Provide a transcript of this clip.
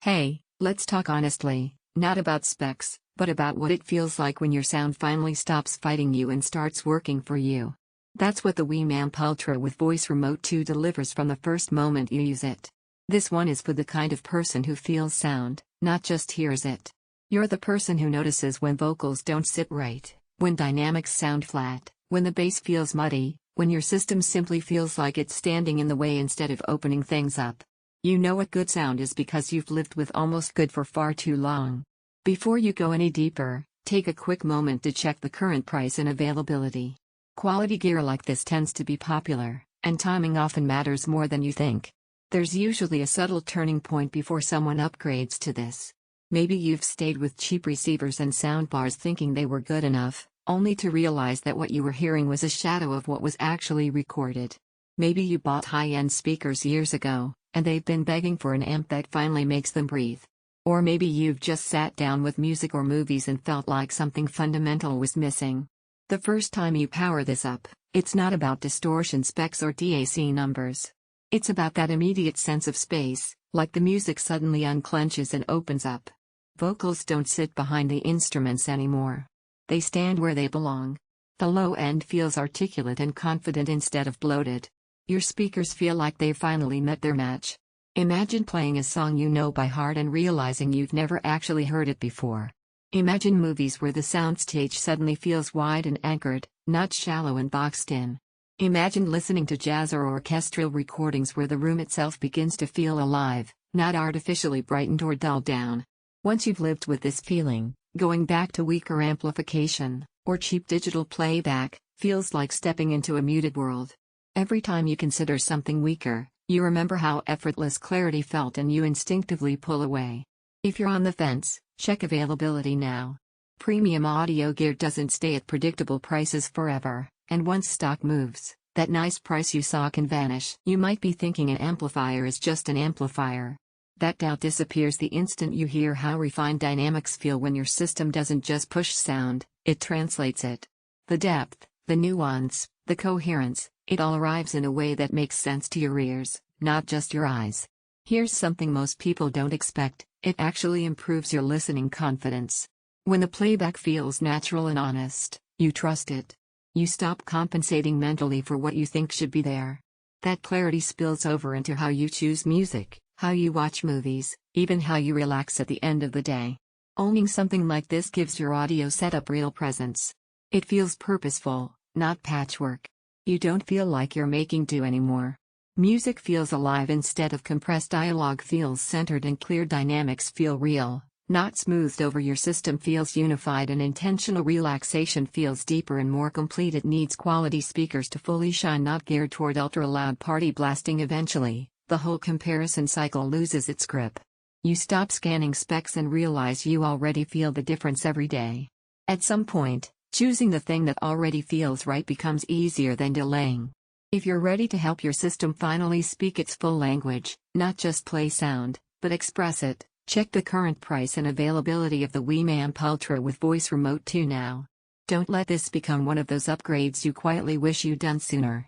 Hey, let's talk honestly, not about specs, but about what it feels like when your sound finally stops fighting you and starts working for you. That's what the WiiM Amp Ultra with Voice Remote 2 delivers from the first moment you use it. This one is for the kind of person who feels sound, not just hears it. You're the person who notices when vocals don't sit right, when dynamics sound flat, when the bass feels muddy, when your system simply feels like it's standing in the way instead of opening things up. You know what good sound is because you've lived with almost good for far too long. Before you go any deeper, take a quick moment to check the current price and availability. Quality gear like this tends to be popular, and timing often matters more than you think. There's usually a subtle turning point before someone upgrades to this. Maybe you've stayed with cheap receivers and soundbars thinking they were good enough, only to realize that what you were hearing was a shadow of what was actually recorded. Maybe you bought high-end speakers years ago, and they've been begging for an amp that finally makes them breathe. Or maybe you've just sat down with music or movies and felt like something fundamental was missing. The first time you power this up, it's not about distortion specs or DAC numbers. It's about that immediate sense of space, like the music suddenly unclenches and opens up. Vocals don't sit behind the instruments anymore. They stand where they belong. The low end feels articulate and confident instead of bloated. Your speakers feel like they've finally met their match. Imagine playing a song you know by heart and realizing you've never actually heard it before. Imagine movies where the soundstage suddenly feels wide and anchored, not shallow and boxed in. Imagine listening to jazz or orchestral recordings where the room itself begins to feel alive, not artificially brightened or dulled down. Once you've lived with this feeling, going back to weaker amplification, or cheap digital playback, feels like stepping into a muted world. Every time you consider something weaker, you remember how effortless clarity felt and you instinctively pull away. If you're on the fence, check availability now. Premium audio gear doesn't stay at predictable prices forever, and once stock moves, that nice price you saw can vanish. You might be thinking an amplifier is just an amplifier. That doubt disappears the instant you hear how refined dynamics feel when your system doesn't just push sound, it translates it. The depth, the nuance, the coherence, it all arrives in a way that makes sense to your ears, not just your eyes. Here's something most people don't expect, it actually improves your listening confidence. When the playback feels natural and honest, you trust it. You stop compensating mentally for what you think should be there. That clarity spills over into how you choose music, how you watch movies, even how you relax at the end of the day. Owning something like this gives your audio setup real presence. It feels purposeful, not patchwork. You don't feel like you're making do anymore. Music feels alive instead of compressed. Dialogue feels centered and clear. Dynamics feel real, not smoothed over. Your system feels unified and intentional. Relaxation feels deeper and more complete. It needs quality speakers to fully shine, not geared toward ultra loud party blasting. Eventually, the whole comparison cycle loses its grip. You stop scanning specs and realize you already feel the difference every day. At some point, choosing the thing that already feels right becomes easier than delaying. If you're ready to help your system finally speak its full language, not just play sound, but express it, check the current price and availability of the WiiM Amp Ultra with Voice Remote 2 now. Don't let this become one of those upgrades you quietly wish you'd done sooner.